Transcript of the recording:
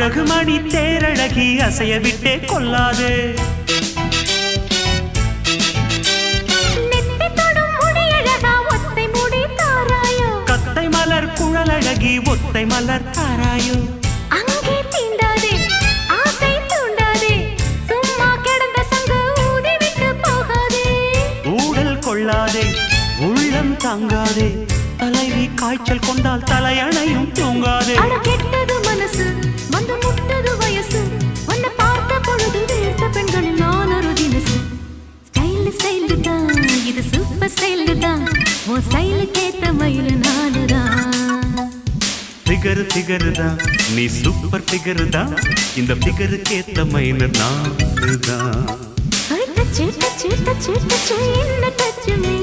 அழகு மணி தேரழகி அசைய விட்டே கொள்ளாதே. கத்தை மலர் குழலழகி ஒத்தை மலர் தாராயோ. அங்கே தீண்டாதே ஆசை தூண்டாதே சும்மா கிடந்த சங்கு ஊதி விட்டு போகாதே. ஊடல் கொள்ளாதே உள்ளம் தாங்காதே தலைவி காய்ச்சல் கொண்டால் தலையணையும் தூங்காதே. கெட்டது மனசு வந்து முட்டது வயசு உன்னை பார்த்த பொழுது வேர்த்த பெண்களில் நான் ஒரு தினசு. ஸ்டைல் ஸ்டைல் தான் இது சூப்பர் ஸ்டைல் தான் உன் ஸ்டைலுக்கு ஏத்த மயில் நானுதான். ஃபிகர் ஃபிகர் தான் நீ சூப்பர் ஃபிகர் தான் இந்த ஃபிகருக்கு ஏத்த மயில் நானுதான். டச்சு டச்சு டச்சு டச்சு என்ன டச்சு மீ